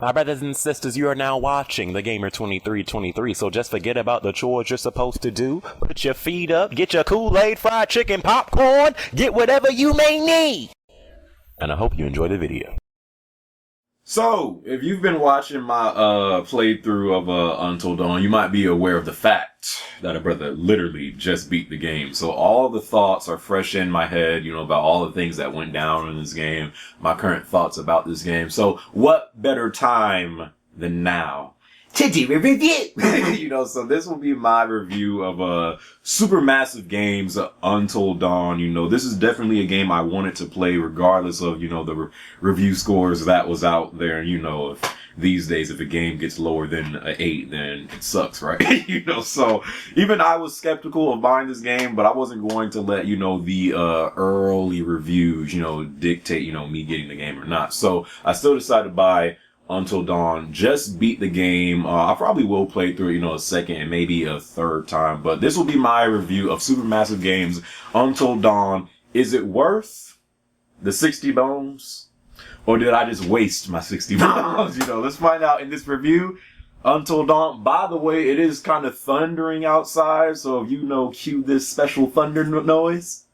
My brothers and sisters, you are now watching The Gamer 2323, so just forget about the chores you're supposed to do. Put your feet up, get your Kool-Aid, fried chicken, popcorn, get whatever you may need. And I hope you enjoy the video. So, if you've been watching my playthrough of Until Dawn, you might be aware of the fact that a brother literally just beat the game. So all the thoughts are fresh in my head, about all the things that went down in this game, my current thoughts about this game. So what better time than now to do a review? So this will be my review of Supermassive Games Until Dawn. This is definitely a game I wanted to play regardless of, the review scores that was out there. If these days, if a game gets lower than an 8, then it sucks, right? So even I was skeptical of buying this game, but I wasn't going to let, the early reviews, dictate, me getting the game or not. So I still decided to buy Until Dawn, just beat the game. I probably will play through it, a second and maybe a third time. But this will be my review of Supermassive Games Until Dawn. Is it worth the 60 bones? Or did I just waste my 60 bones? Let's find out in this review. Until Dawn. By the way, it is kind of thundering outside. So if cue this special thunder noise.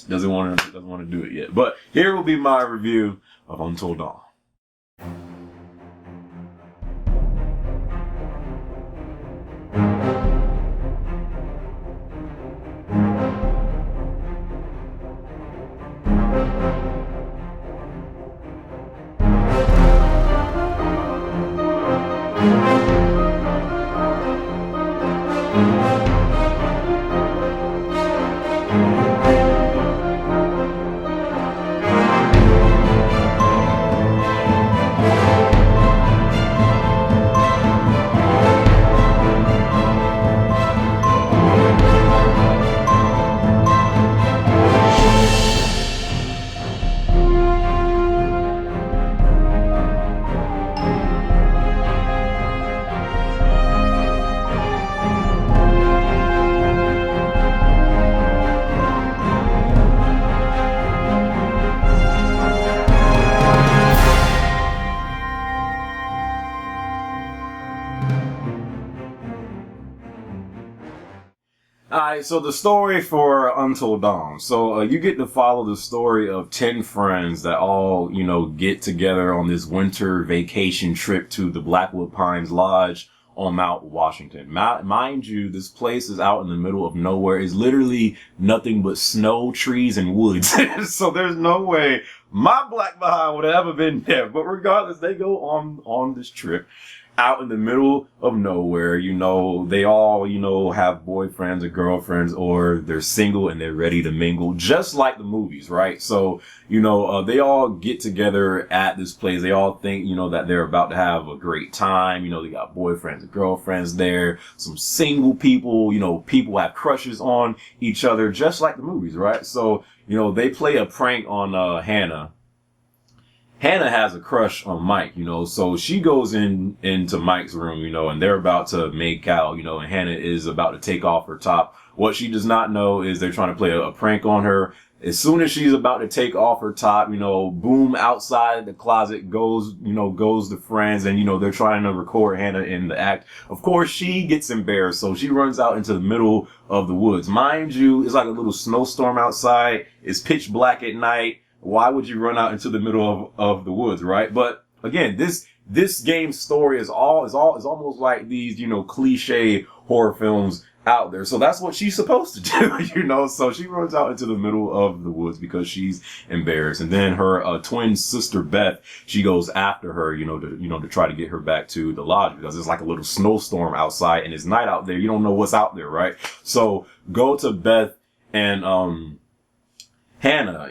Doesn't want to do it yet. But here will be my review of Until Dawn. Alright, so the story for Until Dawn. So you get to follow the story of 10 friends that all, get together on this winter vacation trip to the Blackwood Pines Lodge on Mount Washington. Mind you, this place is out in the middle of nowhere. It's literally nothing but snow, trees, and woods. So there's no way my black behind would have ever been there. But regardless, they go on this trip out in the middle of nowhere. They all, have boyfriends or girlfriends, or they're single and they're ready to mingle, just like the movies, right? So, they all get together at this place. They all think, that they're about to have a great time. They got boyfriends and girlfriends there, some single people, people have crushes on each other, just like the movies, right? So, they play a prank on, Hannah. Hannah has a crush on Mike, so she goes into Mike's room, and they're about to make out, and Hannah is about to take off her top. What she does not know is they're trying to play a prank on her. As soon as she's about to take off her top, boom, outside the closet goes the friends, and, they're trying to record Hannah in the act. Of course, she gets embarrassed, so she runs out into the middle of the woods. Mind you, it's like a little snowstorm outside. It's pitch black at night. Why would you run out into the middle of the woods, right? But again, this game's story is almost like these, cliche horror films out there. So that's what she's supposed to do, So she runs out into the middle of the woods because she's embarrassed. And then her twin sister Beth, she goes after her, to try to get her back to the lodge because it's like a little snowstorm outside and it's night out there. You don't know what's out there, right? So go to Beth and Hannah,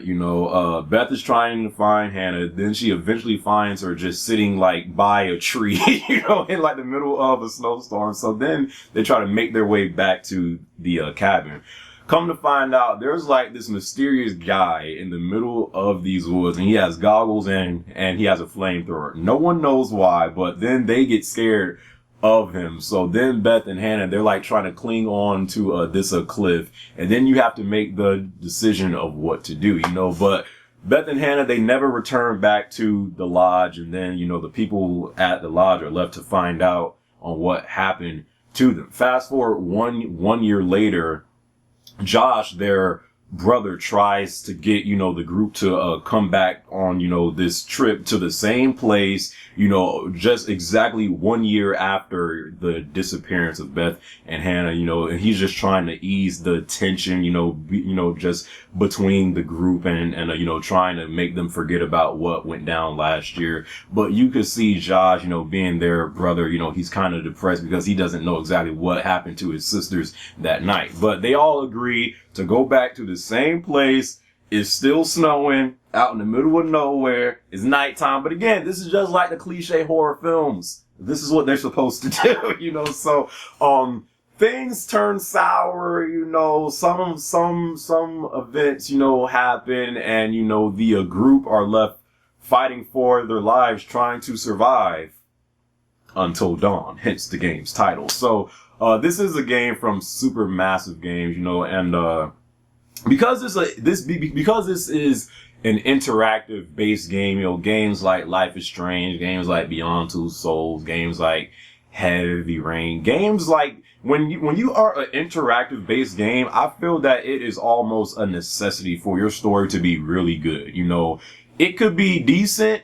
Beth is trying to find Hannah. Then she eventually finds her just sitting like by a tree, in like the middle of a snowstorm. So then they try to make their way back to the cabin. Come to find out, there's like this mysterious guy in the middle of these woods, and he has goggles and he has a flamethrower. No one knows why, but then they get scared of him. So then Beth and Hannah, they're like trying to cling on to this cliff, and then you have to make the decision of what to do, but Beth and Hannah, they never return back to the lodge, and then, you know, the people at the lodge are left to find out on what happened to them. Fast forward one year later, Josh, their brother, tries to get, you know, the group to come back on, you know, this trip to the same place, you know, just exactly 1 year after the disappearance of Beth and Hannah, you know, and he's just trying to ease the tension, you know, just between the group and you know, trying to make them forget about what went down last year. But you could see Josh, you know, being their brother, you know, he's kind of depressed because he doesn't know exactly what happened to his sisters that night. But they all agree to go back to the same place. It's still snowing out in the middle of nowhere. It's nighttime. But again, this is just like the cliche horror films. This is what they're supposed to do, you know. So, things turn sour, you know, some events, you know, happen, and, you know, the group are left fighting for their lives, trying to survive until dawn, hence the game's title. So, this is a game from Supermassive Games, you know, and, because this is an interactive based game, you know, games like Life is Strange, games like Beyond Two Souls, games like Heavy Rain, games like, when you are an interactive based game, I feel that it is almost a necessity for your story to be really good. You know, it could be decent,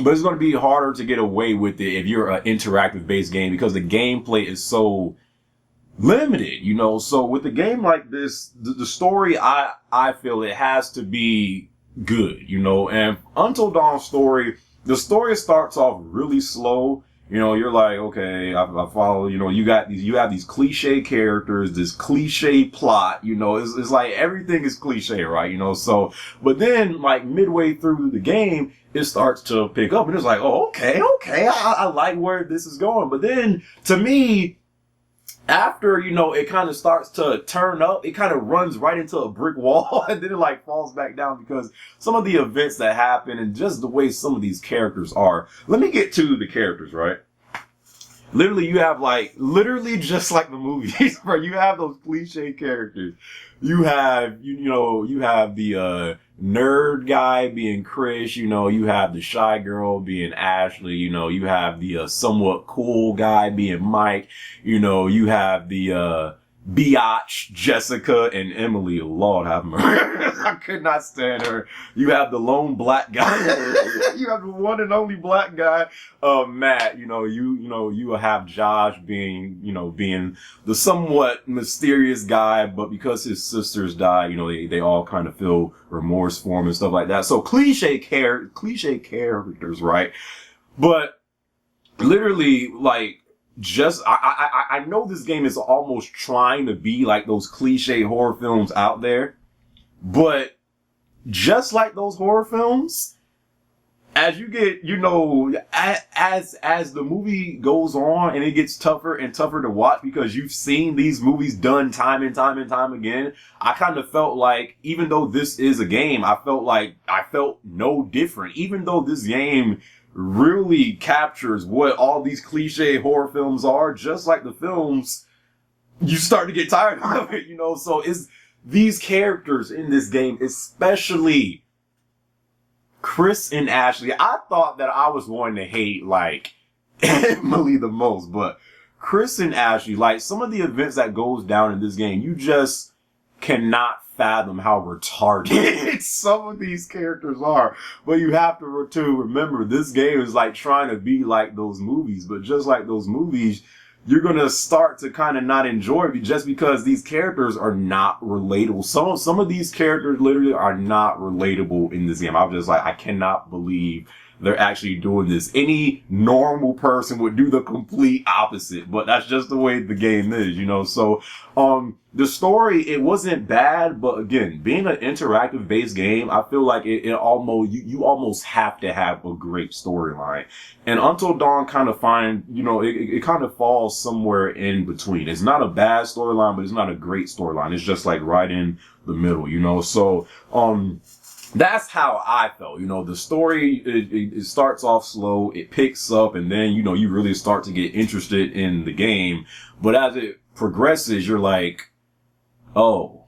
but it's going to be harder to get away with it if you're an interactive based game because the gameplay is so limited, you know. So with a game like this, the story, I feel it has to be good, you know. And Until Dawn story, the story starts off really slow. You know, you're like, okay, I follow, you know, you have these cliche characters, this cliche plot, you know, it's like everything is cliche, right? You know, so, but then like midway through the game, it starts to pick up and it's like, oh, okay, I like where this is going. But then to me, after, you know, it kind of starts to turn up, it kind of runs right into a brick wall and then it like falls back down because some of the events that happen and just the way some of these characters are. Let me get to the characters, right? Literally, you have like, literally just like the movies, where you have those cliche characters. You have, you have the, nerd guy being Chris, you know, you have the shy girl being Ashley, you know, you have the, somewhat cool guy being Mike, you know, you have the, biatch Jessica and Emily. Lord have mercy. I could not stand her. You have the lone black guy. You have the one and only black guy, Matt. You know, you have Josh being the somewhat mysterious guy, but because his sisters died, you know, they all kind of feel remorse for him and stuff like that. So cliche characters, right? But literally, like, I know this game is almost trying to be like those cliche horror films out there, but just like those horror films, as you get, you know, as the movie goes on and it gets tougher and tougher to watch because you've seen these movies done time and time and time again, I kind of felt like, even though this is a game, I felt no different. Even though this game really captures what all these cliche horror films are, just like the films, you start to get tired of it, you know. So these characters in this game, especially Chris and Ashley, I thought that I was going to hate like Emily the most, but Chris and Ashley, like some of the events that goes down in this game, you just cannot fathom how retarded some of these characters are. But you have to remember, this game is like trying to be like those movies, but just like those movies, you're gonna start to kind of not enjoy it just because these characters are not relatable. Some of these characters literally are not relatable in this game. I'm just like, I cannot believe they're actually doing this. Any normal person would do the complete opposite, but that's just the way the game is, you know. So, the story, it wasn't bad, but again, being an interactive based game, I feel like it almost, you almost have to have a great storyline. And Until Dawn kind of it kind of falls somewhere in between. It's not a bad storyline, but it's not a great storyline. It's just like right in the middle, you know. So, that's how I felt. You know, the story, it starts off slow, it picks up, and then, you know, you really start to get interested in the game. But as it progresses, you're like, oh,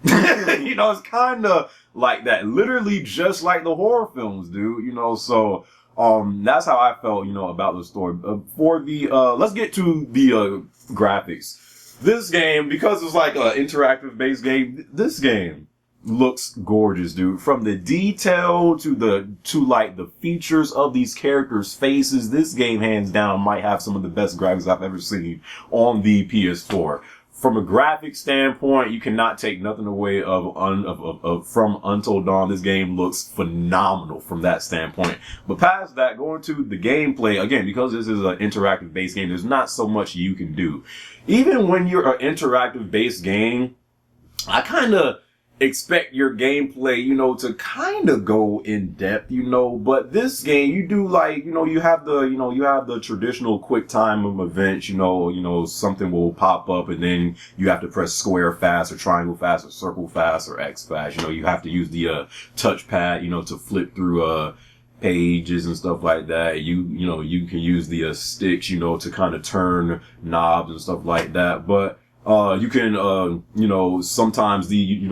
You know, it's kind of like that. Literally just like the horror films do, you know, so, that's how I felt, you know, about the story. For the, let's get to the, graphics. This game, because it's like an interactive based game, this game looks gorgeous, dude. From the detail to like the features of these characters' faces, this game hands down might have some of the best graphics I've ever seen on the PS4. From a graphic standpoint, you cannot take nothing away from Until Dawn. This game looks phenomenal from that standpoint. But past that, going to the gameplay, again, because this is an interactive based game, there's not so much you can do. Even when you're an interactive based game, I kind of expect your gameplay, you know, to kind of go in depth, you know, but this game, you do like, you know, you have the traditional quick time of events, you know, something will pop up and then you have to press square fast or triangle fast or circle fast or X fast, you know, you have to use the, touchpad, you know, to flip through, pages and stuff like that. You know, you can use the, sticks, you know, to kind of turn knobs and stuff like that, but you can, you know, sometimes the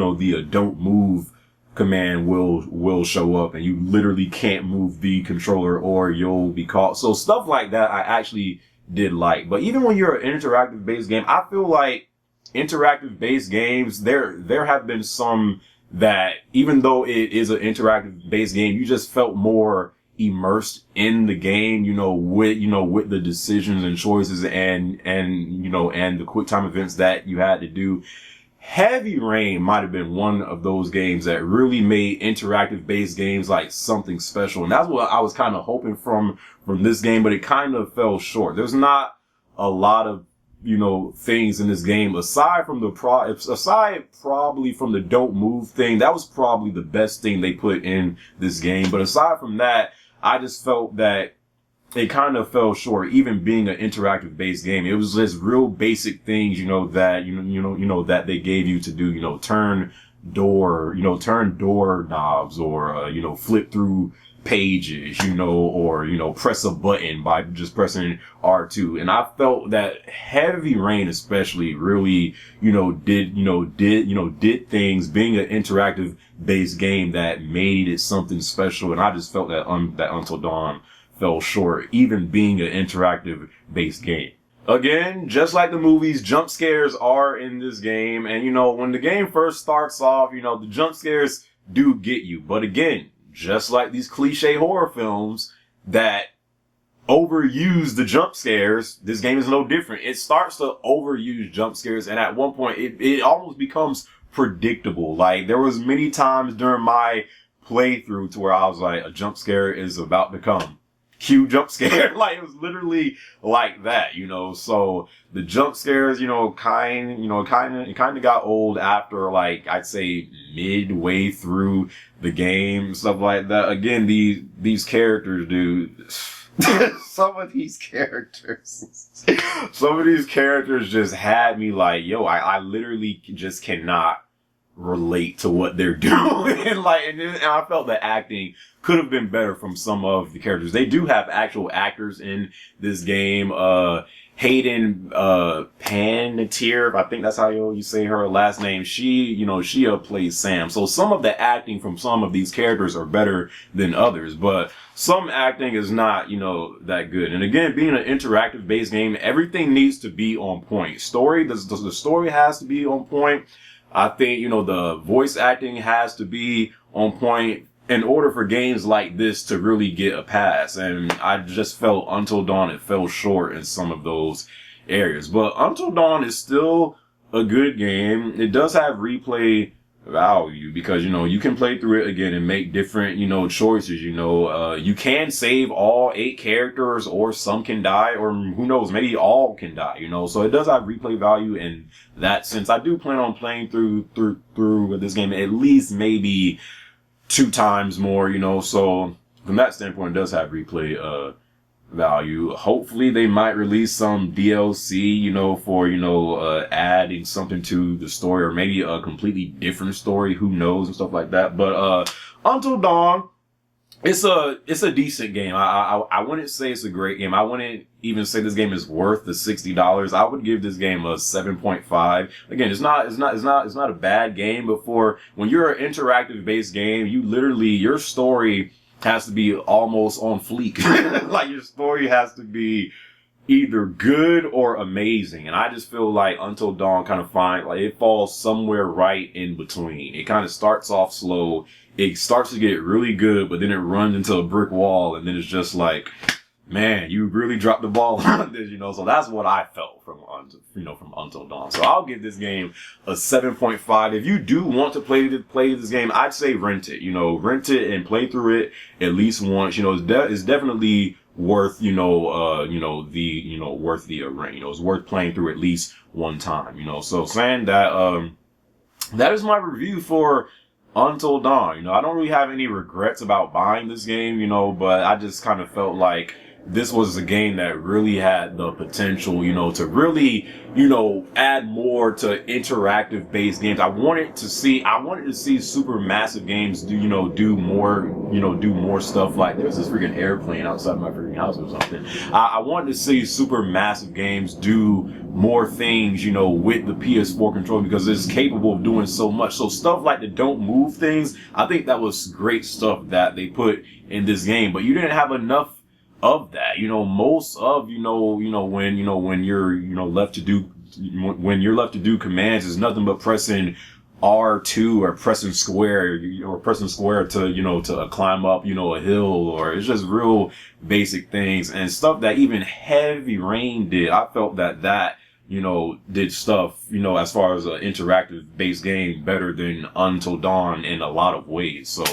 don't move command will show up and you literally can't move the controller or you'll be caught. So stuff like that I actually did like. But even when you're an interactive based game, I feel like interactive based games, there have been some that even though it is an interactive based game, you just felt more immersed in the game, you know, with the decisions and choices and the quick time events that you had to do. Heavy Rain might have been one of those games that really made interactive based games like something special. And that's what I was kind of hoping from this game, but it kind of fell short. There's not a lot of, you know, things in this game aside probably from the don't move thing. That was probably the best thing they put in this game. But aside from that, I just felt that it kind of fell short, even being an interactive based game. It was just real basic things, you know, that, that they gave you to do, you know, turn door knobs or, flip through pages, you know, or, you know, press a button by just pressing R2. And I felt that Heavy Rain especially really, did things being an interactive based game that made it something special. And I just felt that, that Until Dawn fell short, even being an interactive based game. Again, just like the movies, jump scares are in this game. And, you know, when the game first starts off, you know, the jump scares do get you. But again, just like these cliche horror films that overuse the jump scares, this game is no different. It starts to overuse jump scares, and at one point, it almost becomes predictable. Like, there was many times during my playthrough to where I was like, a jump scare is about to come. Cue jump scare. Like, it was literally like that, you know. So the jump scares, kind of got old after, like, I'd say midway through the game, stuff like that. Again, these characters, dude. some of these characters just had me like, yo, I literally just cannot relate to what they're doing. and I felt the acting could have been better from some of the characters. They do have actual actors in this game. Hayden, Panettiere, I think that's how you say her last name. She plays Sam. So some of the acting from some of these characters are better than others, but some acting is not, that good. And again, being an interactive based game, everything needs to be on point. The story has to be on point. I think, the voice acting has to be on point in order for games like this to really get a pass. And I just felt Until Dawn, it fell short in some of those areas. But Until Dawn is still a good game. It does have replay value because, you can play through it again and make different, choices. You can save all 8 characters, or some can die, or who knows, maybe all can die, So it does have replay value in that sense. I do plan on playing through this game at least maybe 2 times more, so from that standpoint, it does have replay, value. Hopefully they might release some DLC, for, adding something to the story, or maybe a completely different story, who knows, and stuff like that. But, Until Dawn It's a decent game. I wouldn't say it's a great game. I wouldn't even say this game is worth the $60. I would give this game a 7.5. Again, it's not a bad game, but for when you're an interactive based game, you literally, your story has to be almost on fleek. Like your story has to be either good or amazing. And I just feel like Until Dawn kind of it falls somewhere right in between. It kind of starts off slow. It starts to get really good, but then it runs into a brick wall, and then it's just like, man, you really dropped the ball on this, So that's what I felt from Until Dawn. So I'll give this game a 7.5. If you do want to play this game, I'd say rent it. Rent it and play through it at least once. It's definitely worth, worth the rent. It's worth playing through at least one time. So saying that, that is my review for Until Dawn. I don't really have any regrets about buying this game, but I just kind of felt like this was a game that really had the potential, to really, add more to interactive based games. I wanted to see super massive games do more stuff. Like there's this freaking airplane outside my freaking house or something. I wanted to see super massive games do more things, with the PS4 controller, because it's capable of doing so much. So stuff like the don't move things, I think that was great stuff that they put in this game, but you didn't have enough of that. Most of, when you're, left to do commands is nothing but pressing R2 or pressing square to climb up, a hill, or it's just real basic things and stuff that even Heavy Rain did. I felt that did stuff, as far as an interactive based game better than Until Dawn in a lot of ways. So,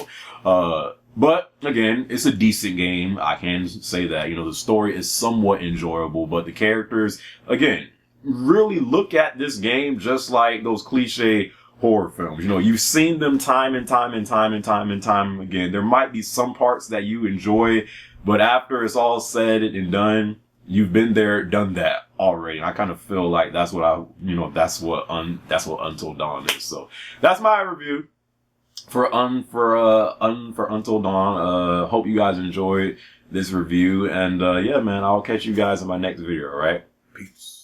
but again, it's a decent game. I can say that, the story is somewhat enjoyable, but the characters, again, really look at this game just like those cliche horror films. You've seen them time and time again. There might be some parts that you enjoy, but after it's all said and done, you've been there, done that already. And I kind of feel like that's what Until Dawn is. So that's my review for Until Dawn. Hope you guys enjoyed this review, and yeah, man, I'll catch you guys in my next video. All right, peace.